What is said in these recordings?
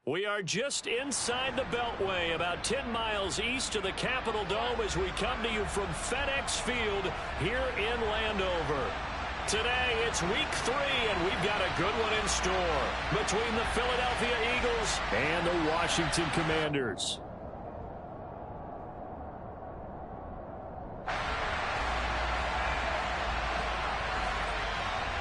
We are just inside the Beltway, about 10 miles east of the Capitol Dome as we come to you from FedEx Field here in Landover. Today, it's week 3, and we've got a good one in store between the Philadelphia Eagles and the Washington Commanders.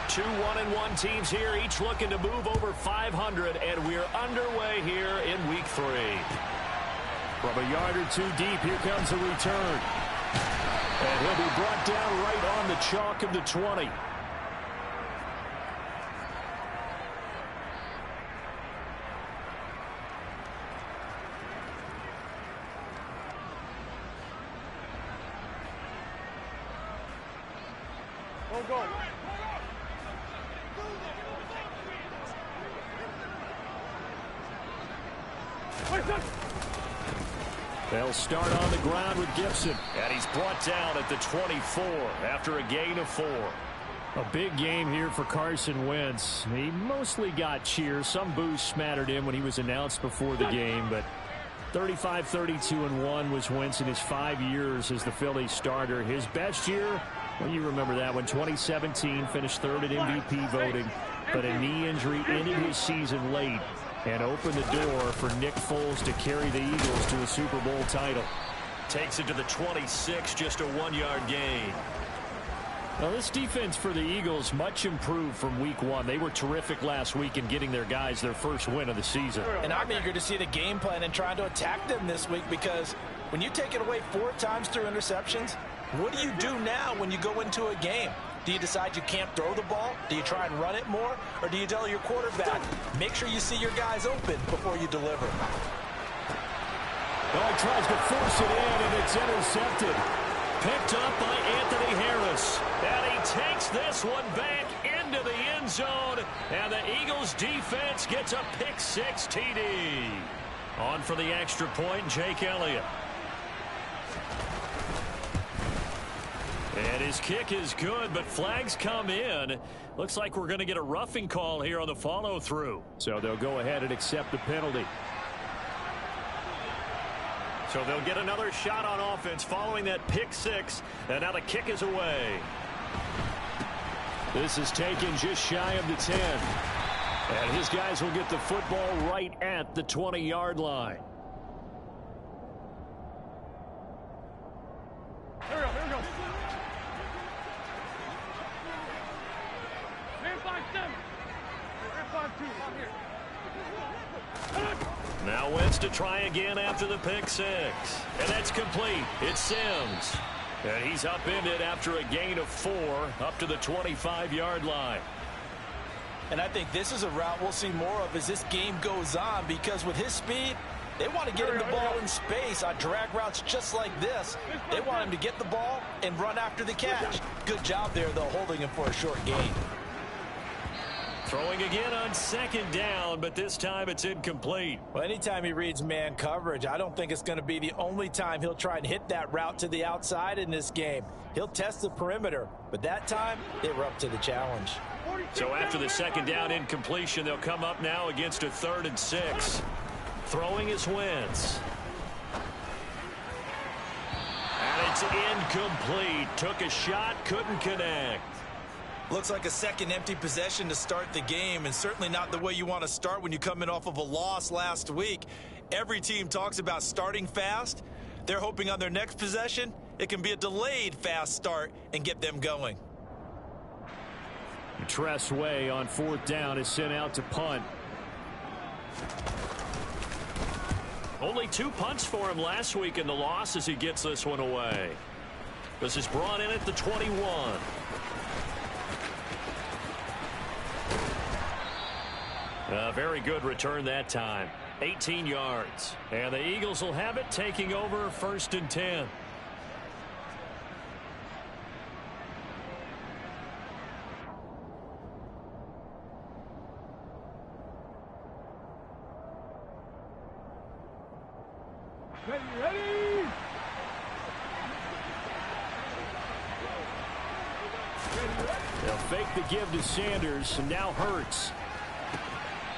Two 1-1 teams here, each looking to move over 500, and we're underway here in week 3. From a yard or two deep, here comes a return. And he'll be brought down right on the chalk of the 20. Go. They'll start on the ground with Gibson. And he's brought down at the 24 after a gain of 4. A big game here for Carson Wentz. He mostly got cheers. Some boos smattered in when he was announced before the game. But 35-32-1 was Wentz in his 5 years as the Phillies starter. His best year, well, you remember that one, 2017, finished 3rd in MVP voting. But a knee injury ended his season late and opened the door for Nick Foles to carry the Eagles to a Super Bowl title. Takes it to the 26, just a 1-yard gain. Well, this defense for the Eagles much improved from week 1. They were terrific last week in getting their guys their first win of the season. And I'm eager to see the game plan and trying to attack them this week, because when you take it away 4 times through interceptions, what do you do now when you go into a game? Do you decide you can't throw the ball? Do you try and run it more? Or do you tell your quarterback, make sure you see your guys open before you deliver? Well, he tries to force it in, and it's intercepted. Picked up by Anthony Harris. And he takes this one back into the end zone. And the Eagles defense gets a pick-6 TD. On for the extra point, Jake Elliott. And his kick is good, but flags come in. Looks like we're going to get a roughing call here on the follow-through. So they'll go ahead and accept the penalty. So they'll get another shot on offense following that pick-6. And now the kick is away. This is taken just shy of the 10. And his guys will get the football right at the 20-yard line. Here we go. Now Wentz to try again after the pick-6. And that's complete. It's Sims. And he's upended after a gain of 4 up to the 25-yard line. And I think this is a route we'll see more of as this game goes on, because with his speed, they want to get him the ball in space on drag routes just like this. They want him to get the ball and run after the catch. Good job there, though, holding him for a short gain. Throwing again on 2nd down, but this time it's incomplete. Well, anytime he reads man coverage, I don't think it's going to be the only time he'll try and hit that route to the outside in this game. He'll test the perimeter, but that time they were up to the challenge. So after the 2nd down incompletion, they'll come up now against a 3rd and 6. Throwing is Wentz. And it's incomplete. Took a shot, couldn't connect. Looks like a second empty possession to start the game, and certainly not the way you want to start when you come in off of a loss last week. Every team talks about starting fast. They're hoping on their next possession, it can be a delayed fast start and get them going. Tress Way on 4th down is sent out to punt. Only 2 punts for him last week in the loss as he gets this one away. This is brought in at the 21. A very good return that time. 18 yards. And the Eagles will have it, taking over 1st and 10. Ready? They'll fake the give to Sanders, and now Hurts.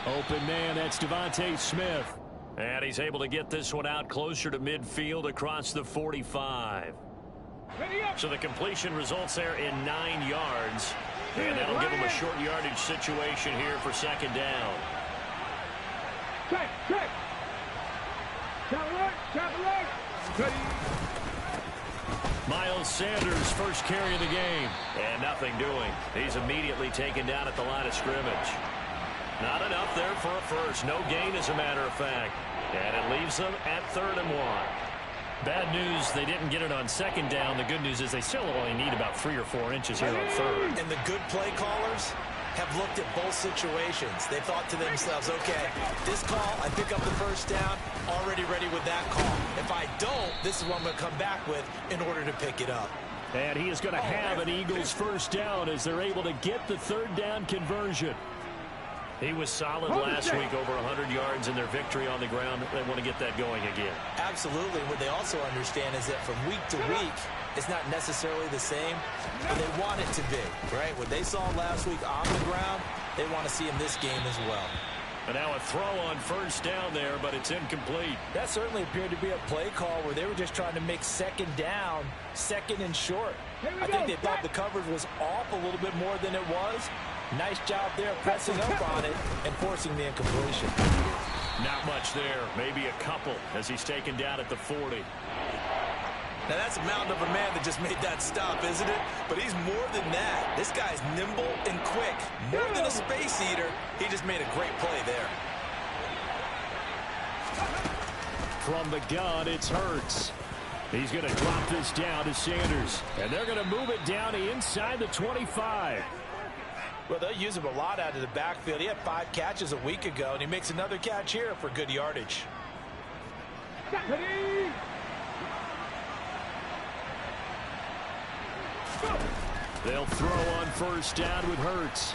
Open man, that's Devontae Smith. And he's able to get this one out closer to midfield across the 45. So the completion results there in 9 yards. And that'll give him a short yardage situation here for second down. Check. Miles Sanders, first carry of the game. And nothing doing. He's immediately taken down at the line of scrimmage. Not enough there for a first. No gain, as a matter of fact. And it leaves them at 3rd and 1. Bad news, they didn't get it on second down. The good news is they still only need about 3 or 4 inches here on 3rd. And the good play callers have looked at both situations. They thought to themselves, okay, this call, I pick up the first down, already ready with that call. If I don't, this is what I'm going to come back with in order to pick it up. And he is going to have an Eagles first down as they're able to get the 3rd down conversion. He was solid last week, over 100 yards in their victory on the ground. They want to get that going again. Absolutely. What they also understand is that from week to week, it's not necessarily the same, but they want it to be, right? What they saw last week on the ground, they want to see in this game as well. And now a throw on first down there, but it's incomplete. That certainly appeared to be a play call where they were just trying to make second down, second and short. I think they thought the coverage was off a little bit more than it was. Nice job there pressing up on it and forcing the incompletion. Not much there. Maybe a couple as he's taken down at the 40. Now that's a mountain of a man that just made that stop, isn't it? But he's more than that. This guy's nimble and quick. More than a space eater. He just made a great play there. From the gun, it's Hurts. He's going to drop this down to Sanders. And they're going to move it down to inside the 25. Well, they'll use him a lot out of the backfield. He had 5 catches a week ago, and he makes another catch here for good yardage. They'll throw on first down with Hurts.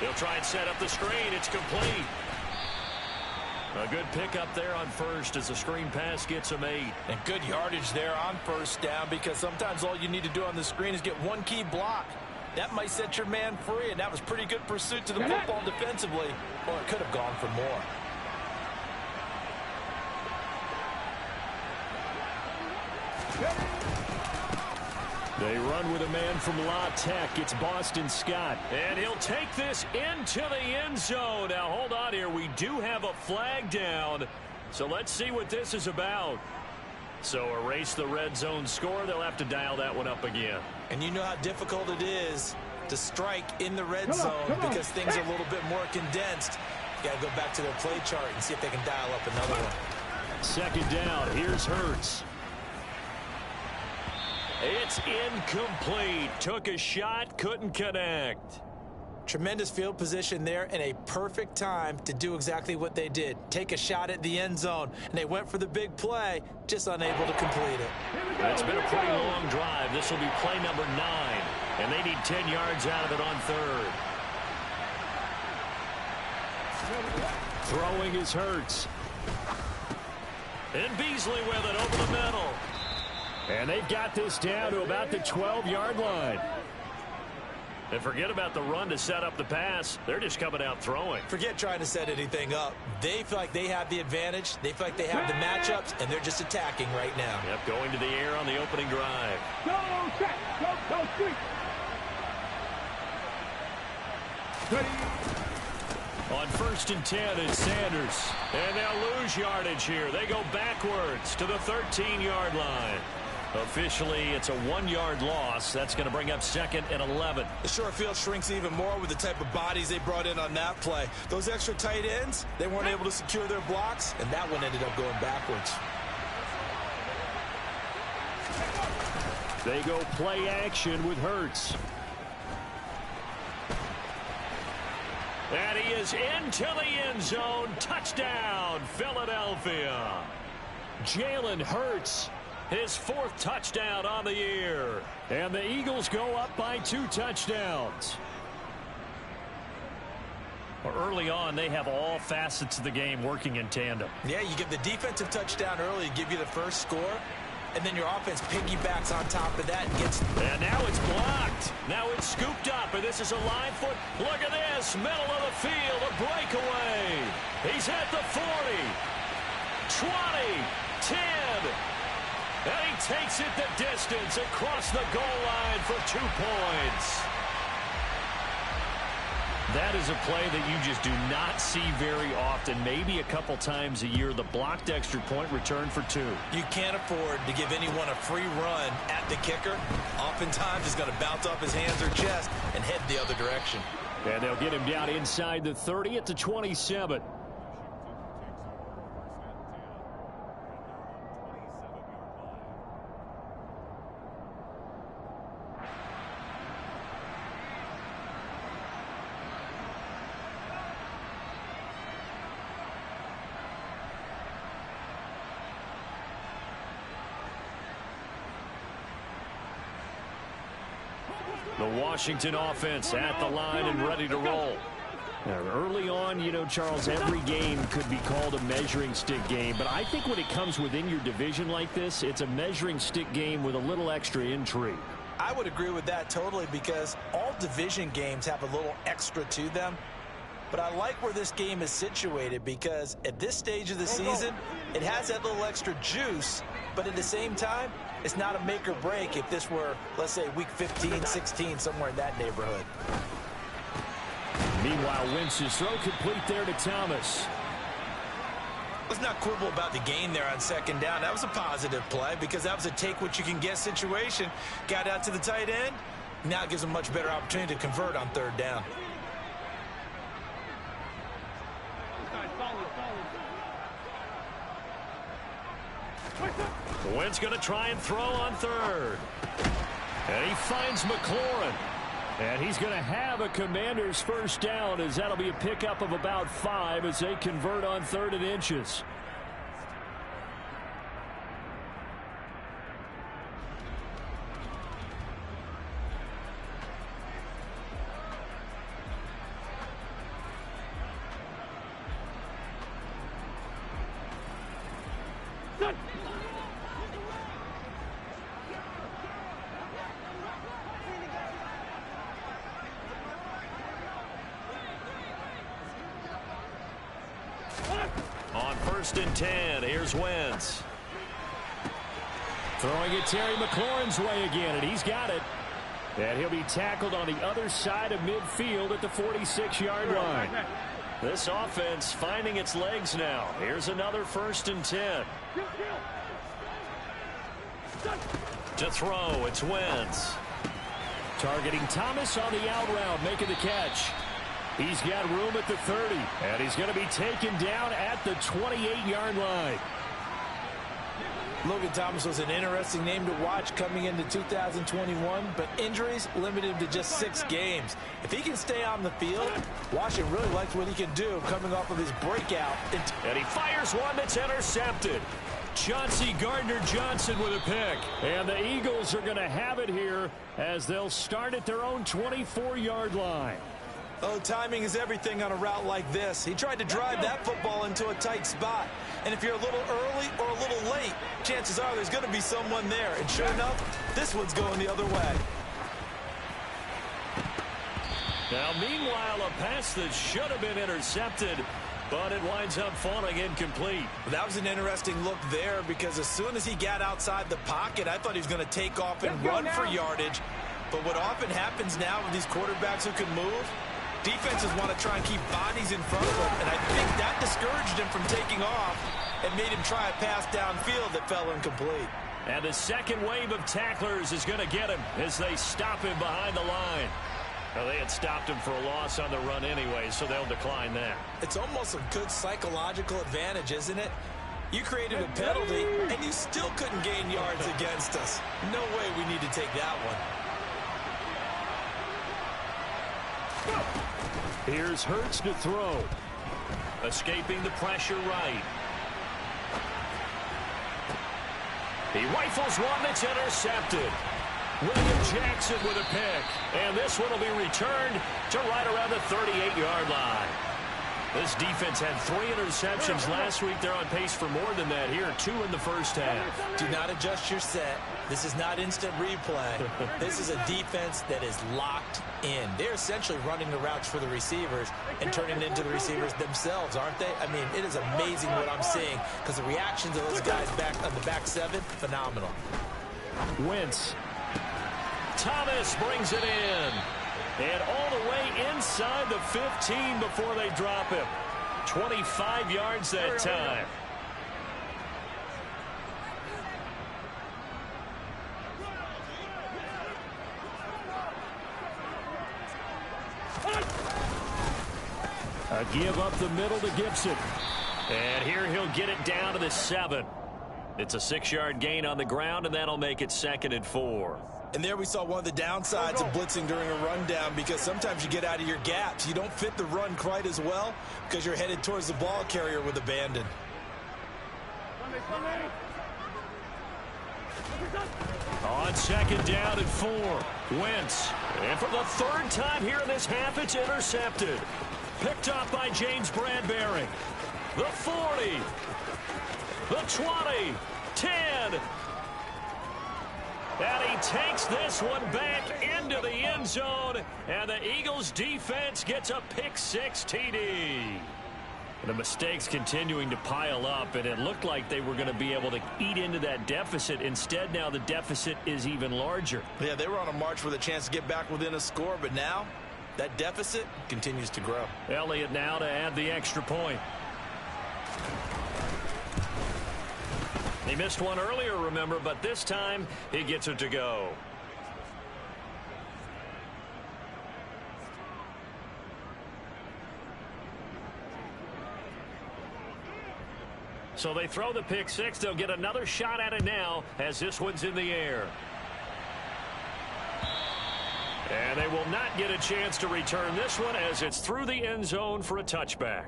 They'll try and set up the screen. It's complete. A good pickup there on first as the screen pass gets him 8. And good yardage there on first down, because sometimes all you need to do on the screen is get one key block. That might set your man free, and that was pretty good pursuit to the football defensively. Or it could have gone for more. They run with a man from La Tech. It's Boston Scott. And he'll take this into the end zone. Now, hold on here. We do have a flag down. So let's see what this is about. So erase the red zone score. They'll have to dial that one up again. And you know how difficult it is to strike in the red zone because things are a little bit more condensed. You got to go back to their play chart and see if they can dial up another one. Second down. Here's Hurts. It's incomplete. Took a shot, couldn't connect. Tremendous field position there and a perfect time to do exactly what they did. Take a shot at the end zone. And they went for the big play, just unable to complete it. It's been a pretty long drive. This will be play number 9. And they need 10 yards out of it on third. Throwing is Hurts. And Beasley with it over the middle. And they've got this down to about the 12-yard line. And forget about the run to set up the pass. They're just coming out throwing. Forget trying to set anything up. They feel like they have the advantage. They feel like they have the matchups, and they're just attacking right now. Yep, going to the air on the opening drive. Go, set, go, street. On 1st and 10, it's Sanders. And they'll lose yardage here. They go backwards to the 13-yard line. Officially, it's a 1-yard loss. That's going to bring up 2nd and 11. The short field shrinks even more with the type of bodies they brought in on that play. Those extra tight ends, they weren't able to secure their blocks, and that one ended up going backwards. They go play action with Hurts. And he is into the end zone. Touchdown, Philadelphia. Jalen Hurts. His 4th touchdown on the year. And the Eagles go up by 2 touchdowns. Early on, they have all facets of the game working in tandem. Yeah, you get the defensive touchdown early, give you the first score. and then your offense piggybacks on top of that and gets... And now it's blocked. Now it's scooped up, and this is a live foot. Look at this, middle of the field, a breakaway. He's at the 40, 20, 10, and he takes it the distance across the goal line for 2 points. That is a play that you just do not see very often. Maybe a couple times a year, the blocked extra point return for 2. You can't afford to give anyone a free run at the kicker. Oftentimes, he's going to bounce off his hands or chest and head the other direction. And they'll get him down inside the 30 at the 27. The Washington offense at the line and ready to roll. Now, early on, you know, Charles, every game could be called a measuring stick game. But I think when it comes within your division like this, it's a measuring stick game with a little extra intrigue. I would agree with that totally, because all division games have a little extra to them. But I like where this game is situated, because at this stage of the season, it has that little extra juice. But at the same time, it's not a make or break if this were, let's say, week 15, 16, somewhere in that neighborhood. Meanwhile, Wentz's throw complete there to Thomas. Let's not quibble about the gain there on second down. That was a positive play, because that was a take-what-you-can-get situation. Got out to the tight end. Now it gives him a much better opportunity to convert on third down. Wentz going to try and throw on third. And he finds McLaurin. And he's going to have a Commanders first down, as that'll be a pickup of about 5 as they convert on 3rd and inches. On 1st and 10, here's Wentz. Throwing it Terry McLaurin's way again, and he's got it. And he'll be tackled on the other side of midfield at the 46-yard line. This offense finding its legs now. Here's another 1st and 10. To throw, it's Wentz. Targeting Thomas on the out route, making the catch. He's got room at the 30, and he's going to be taken down at the 28-yard line. Logan Thomas was an interesting name to watch coming into 2021, but injuries limited him to just 6 games. If he can stay on the field, Washington really likes what he can do coming off of his breakout. And he fires one that's intercepted. Chauncey Gardner-Johnson with a pick. And the Eagles are going to have it here as they'll start at their own 24-yard line. Oh, timing is everything on a route like this. He tried to drive that football into a tight spot. And if you're a little early or a little late, chances are there's going to be someone there. And sure enough, this one's going the other way. Now, meanwhile, a pass that should have been intercepted, but it winds up falling incomplete. That was an interesting look there, because as soon as he got outside the pocket, I thought he was going to take off and run for yardage. But what often happens now with these quarterbacks who can move, defenses want to try and keep bodies in front of them, and I think that discouraged him from taking off and made him try a pass downfield that fell incomplete. And the second wave of tacklers is going to get him as they stop him behind the line. Well, they had stopped him for a loss on the run anyway, so they'll decline that. It's almost a good psychological advantage, isn't it? You created a penalty, and you still couldn't gain yards against us. No way we need to take that one. Here's Hurts to throw. Escaping the pressure right. He rifles one that's intercepted. William Jackson with a pick. And this one will be returned to right around the 38-yard line. This defense had 3 interceptions last week. They're on pace for more than that here. 2 in the first half. Do not adjust your set. This is not instant replay. This is a defense that is locked in. They're essentially running the routes for the receivers and turning it into the receivers themselves, aren't they? I mean, it is amazing what I'm seeing because the reactions of those guys back on the back 7, phenomenal. Wentz. Thomas brings it in. And all the way inside the 15 before they drop him. 25 yards that time. A give up the middle to Gibson. And here he'll get it down to the 7. It's a 6-yard gain on the ground, and that'll make it 2nd and 4. And there we saw one of the downsides of blitzing during a rundown because sometimes you get out of your gaps. You don't fit the run quite as well because you're headed towards the ball carrier with abandon. On 2nd down and 4, Wentz. And for the 3rd time here in this half, it's intercepted. Picked up by James Bradbury. The 40. The 20. 10. And he takes this one back into the end zone. And the Eagles defense gets a pick-6 TD. The mistakes continuing to pile up, and it looked like they were going to be able to eat into that deficit. Instead, now the deficit is even larger. Yeah, they were on a march with a chance to get back within a score, but now that deficit continues to grow. Elliott now to add the extra point. He missed one earlier, remember, but this time he gets it to go. So they throw the pick-6. They'll get another shot at it now as this one's in the air. And they will not get a chance to return this one as it's through the end zone for a touchback.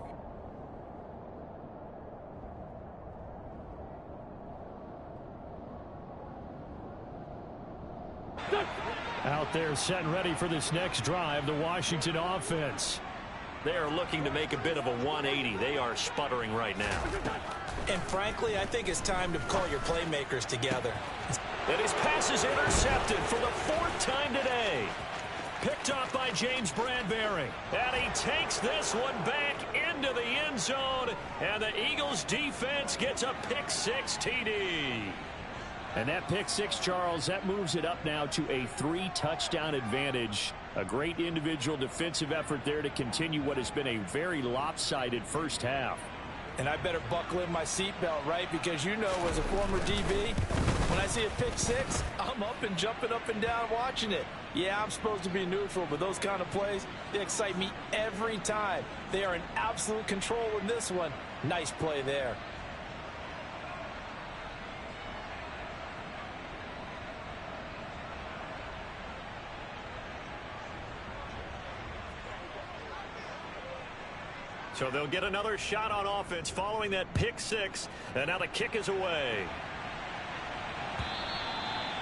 Out there set and ready for this next drive, the Washington offense. They are looking to make a bit of a 180. They are sputtering right now. And frankly, I think it's time to call your playmakers together. And his pass is intercepted for the 4th time today. Picked up by James Bradbury. And he takes this one back into the end zone. And the Eagles defense gets a pick-6 TD. And that pick-6, Charles, that moves it up now to a 3-touchdown advantage. A great individual defensive effort there to continue what has been a very lopsided first half. And I better buckle in my seatbelt, right? Because you know, as a former DB, when I see a pick-6, I'm up and jumping up and down watching it. Yeah, I'm supposed to be neutral, but those kind of plays, they excite me every time. They are in absolute control in this one. Nice play there. So they'll get another shot on offense following that pick-6, and now the kick is away.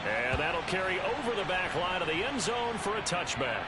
And that'll carry over the back line of the end zone for a touchback.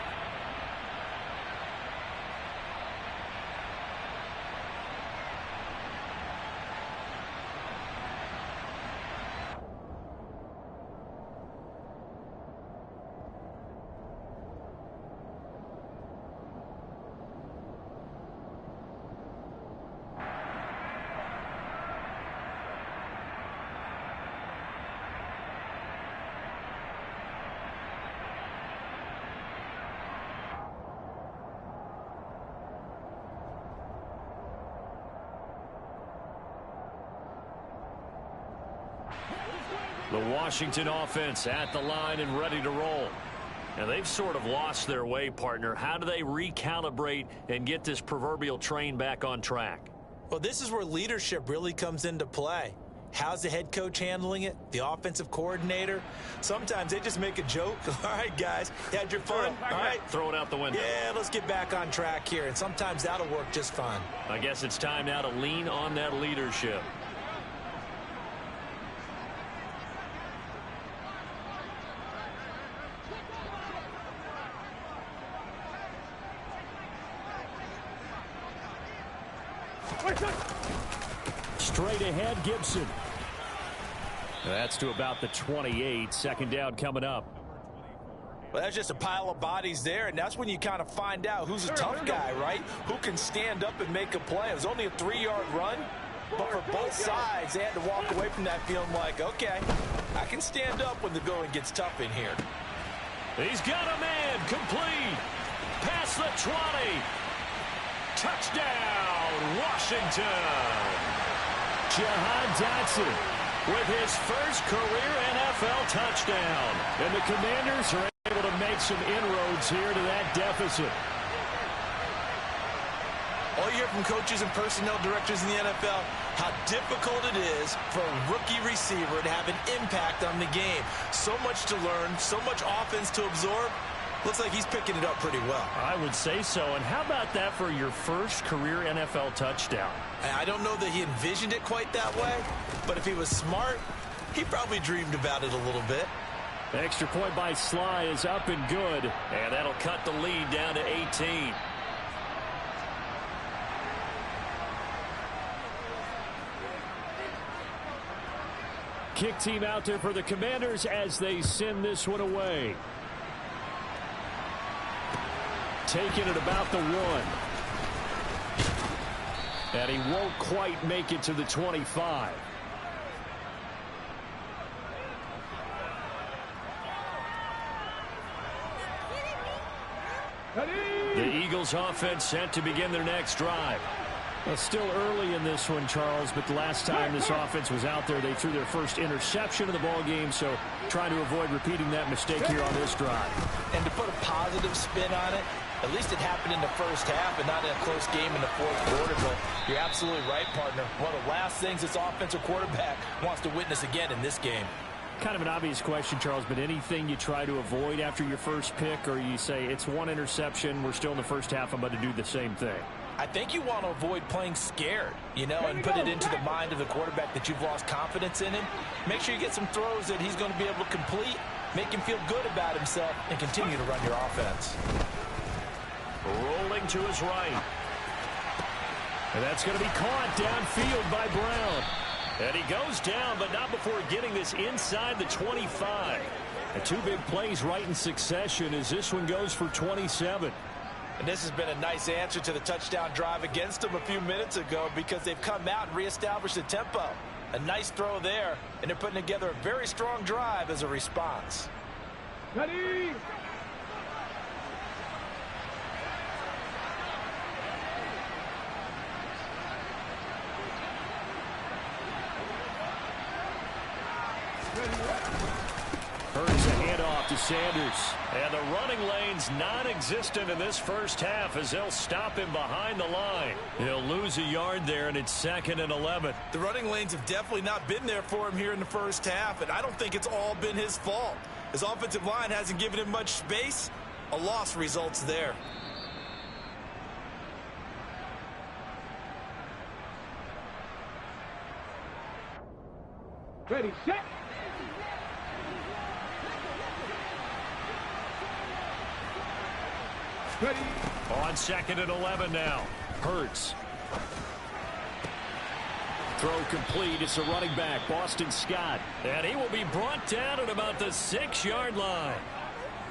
The Washington offense at the line and ready to roll. And they've sort of lost their way, partner. How do they recalibrate and get this proverbial train back on track? Well, this is where leadership really comes into play. How's the head coach handling it? The offensive coordinator? Sometimes they just make a joke. All right, guys, you had your fun? All right. Throw it out the window. Yeah, let's get back on track here. And sometimes that'll work just fine. I guess it's time now to lean on that leadership. Straight ahead, Gibson. That's to about the 28. Second down coming up. Well, that's just a pile of bodies there, and that's when you kind of find out who's a tough guy, right? Who can stand up and make a play. It was only a 3-yard run, but for both sides, they had to walk away from that feeling like, okay, I can stand up when the going gets tough in here. He's got a man, complete. Past the 20. Touchdown, Washington. Jahan Dotson with his first career NFL touchdown. And the Commanders are able to make some inroads here to that deficit. All you hear from coaches and personnel directors in the NFL, how difficult it is for a rookie receiver to have an impact on the game. So much to learn, so much offense to absorb. Looks like he's picking it up pretty well. I would say so. And how about that for your first career NFL touchdown? I don't know that he envisioned it quite that way, but if he was smart, he probably dreamed about it a little bit. The extra point by Sly is up and good, and that'll cut the lead down to 18. Kick team out there for the Commanders as they send this one away. Taking it about the 1. And he won't quite make it to the 25. The Eagles offense set to begin their next drive. Well, still early in this one, Charles, but the last time this offense was out there, they threw their first interception of the ball game, so trying to avoid repeating that mistake here on this drive. And to put a positive spin on it, at least it happened in the first half and not in a close game in the fourth quarter. But you're absolutely right, partner. One of the last things this offensive quarterback wants to witness again in this game. Kind of an obvious question, Charles, but anything you try to avoid after your first pick, or you say it's one interception, we're still in the first half, I'm about to do the same thing? I think you want to avoid playing scared, you know, and put it into the mind of the quarterback that you've lost confidence in him. Make sure you get some throws that he's going to be able to complete, make him feel good about himself, and continue to run your offense. Rolling to his right. And that's going to be caught downfield by Brown. And he goes down, but not before getting this inside the 25. And 2 big plays right in succession as this one goes for 27. And this has been a nice answer to the touchdown drive against them a few minutes ago because they've come out and reestablished the tempo. A nice throw there, and they're putting together a very strong drive as a response. Ready? Hurts a handoff to Sanders. And the running lane's non-existent in this first half as they'll stop him behind the line. He'll lose a yard there, and it's 2nd and 11. The running lanes have definitely not been there for him here in the first half, and I don't think it's all been his fault. His offensive line hasn't given him much space. A loss results there. Ready, set. Ready. On 2nd and 11 now. Hurts. Throw complete. It's a running back, Boston Scott. And he will be brought down at about the 6-yard line.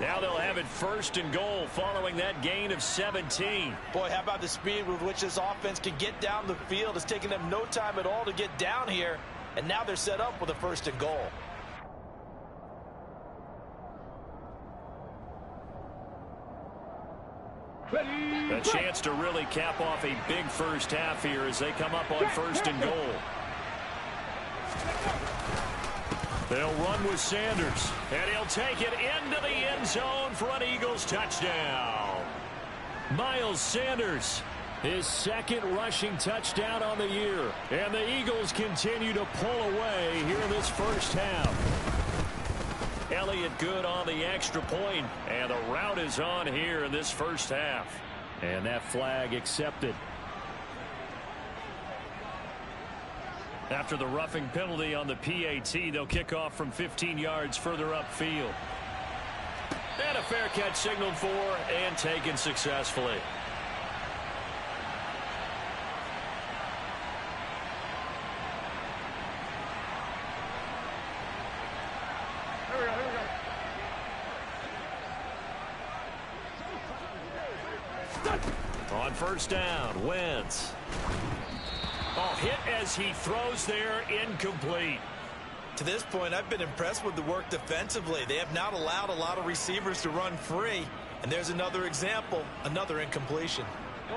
Now they'll have it 1st and goal following that gain of 17. Boy, how about the speed with which this offense can get down the field? It's taken them no time at all to get down here. And now they're set up with a 1st and goal. Ready. A chance to really cap off a big first half here as they come up on 1st and goal. They'll run with Sanders, and he'll take it into the end zone for an Eagles touchdown. Miles Sanders, his 2nd rushing touchdown on the year, and the Eagles continue to pull away here in this first half. Elliott good on the extra point, and the route is on here in this first half. And that flag accepted. After the roughing penalty on the PAT, they'll kick off from 15 yards further upfield. And a fair catch signaled for and taken successfully. On first down, Wentz. Oh, hit as he throws there, incomplete. To this point, I've been impressed with the work defensively. They have not allowed a lot of receivers to run free. And there's another example, another incompletion.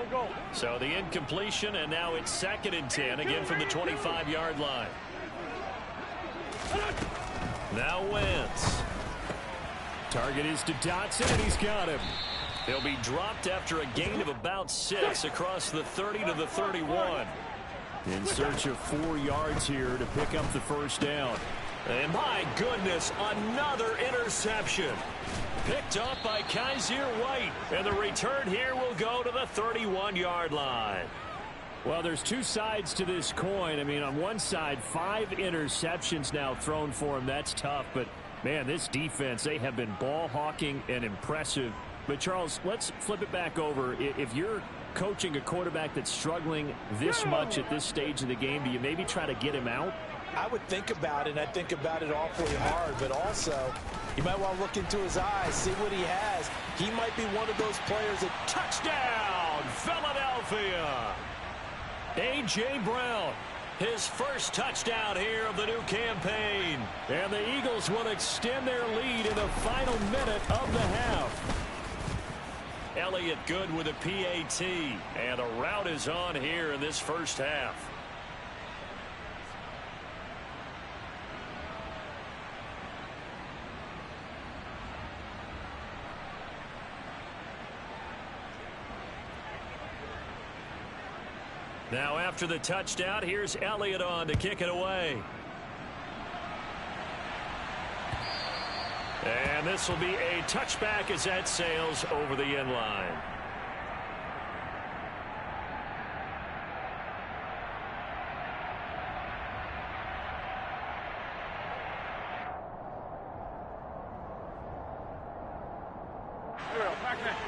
Go. So the incompletion, and now it's 2nd and 10, again from the 25-yard line. Now Wentz. Target is to Dotson, and he's got him. He'll be dropped after a gain of about 6 across the 30 to the 31. In search of 4 yards here to pick up the first down. And my goodness, another interception. Picked up by Kaiser White. And the return here will go to the 31-yard line. Well, there's 2 sides to this coin. I mean, on one side, 5 interceptions now thrown for him. That's tough. But, man, this defense, they have been ball hawking and impressive. But, Charles, let's flip it back over. If you're coaching a quarterback that's struggling this much at this stage of the game, do you maybe try to get him out? I would think about it, and I think about it awfully hard, but also you might want to look into his eyes, see what he has. He might be one of those players that... Touchdown, Philadelphia! A.J. Brown, his first touchdown here of the new campaign. And the Eagles will extend their lead in the final minute of the half. Elliott good with a PAT, and a rout is on here in this first half. Now after the touchdown, here's Elliott on to kick it away. And this will be a touchback as that sails over the end line.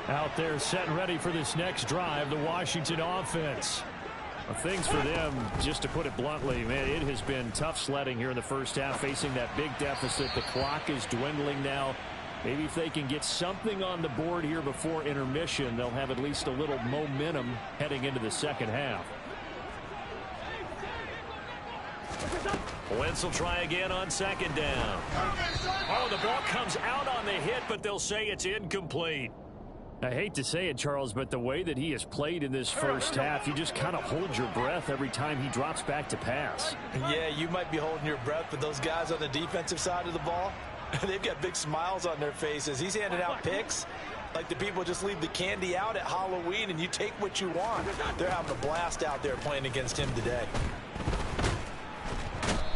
Out there set and ready for this next drive, the Washington offense. Well, things for them, just to put it bluntly, man, it has been tough sledding here in the first half, facing that big deficit. The clock is dwindling now. Maybe if they can get something on the board here before intermission, they'll have at least a little momentum heading into the second half. Wentz will try again on 2nd down. Oh, the ball comes out on the hit, but they'll say it's incomplete. I hate to say it, Charles, but the way that he has played in this first half, you just kind of hold your breath every time he drops back to pass. Yeah, you might be holding your breath, but those guys on the defensive side of the ball, they've got big smiles on their faces. He's handing out picks like the people just leave the candy out at Halloween and you take what you want. They're having a blast out there playing against him today.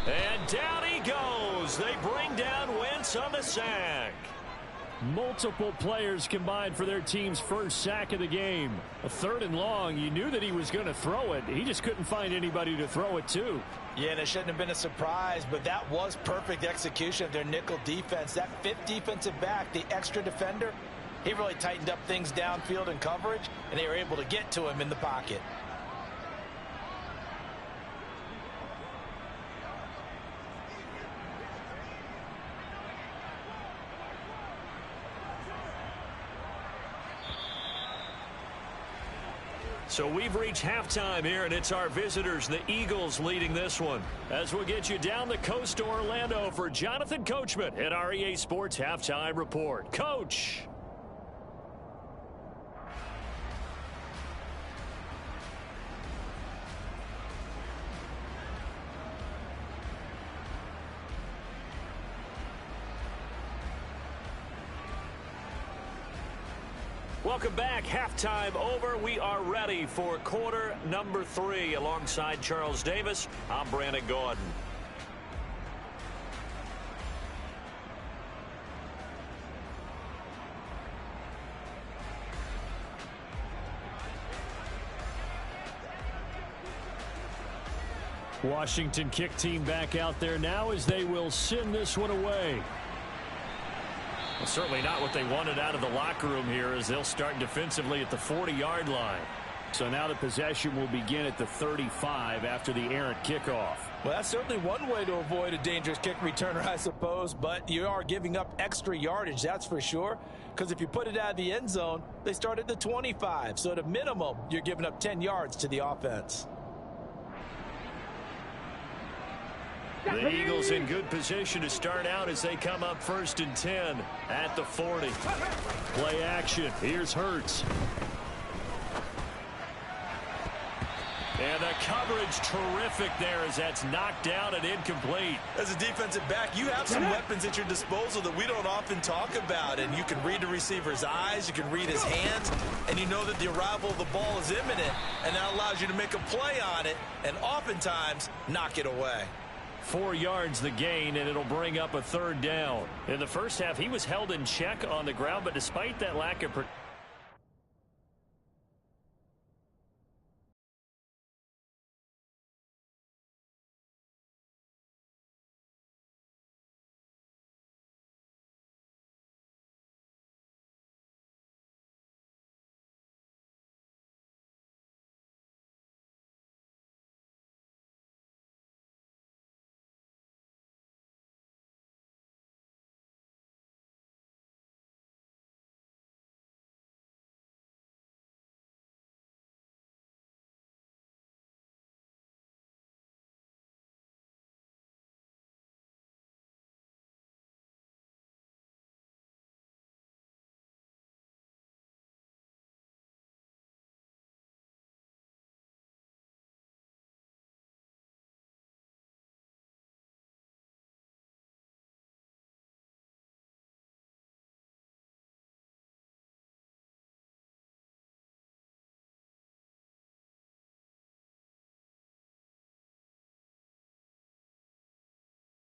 And down he goes. They bring down Wentz on the sack. Multiple players combined for their team's first sack of the game. A 3rd and long. You knew that he was going to throw it. He just couldn't find anybody to throw it to. Yeah, and it shouldn't have been a surprise, but that was perfect execution of their nickel defense. That 5th defensive back, the extra defender, he really tightened up things downfield in coverage, and they were able to get to him in the pocket. So we've reached halftime here, and it's our visitors, the Eagles, leading this one. As we'll get you down the coast to Orlando for Jonathan Coachman at our EA Sports Halftime Report. Coach. Welcome back. Halftime over. We are ready for quarter number 3. Alongside Charles Davis, I'm Brandon Gordon. Washington kick team back out there now as they will send this one away. Well, certainly not what they wanted out of the locker room here as they'll start defensively at the 40-yard line. So now the possession will begin at the 35 after the errant kickoff. Well, that's certainly one way to avoid a dangerous kick returner, I suppose, but you are giving up extra yardage, that's for sure, because if you put it out of the end zone, they start at the 25, so at a minimum, you're giving up 10 yards to the offense. The Eagles in good position to start out as they come up 1st and 10 at the 40. Play action. Here's Hurts. And the coverage terrific there as that's knocked down and incomplete. As a defensive back, you have some weapons at your disposal that we don't often talk about. And you can read the receiver's eyes, you can read his hands, and you know that the arrival of the ball is imminent. And that allows you to make a play on it and oftentimes knock it away. 4 yards the gain, and it'll bring up a 3rd down. In the first half, he was held in check on the ground, but despite that lack of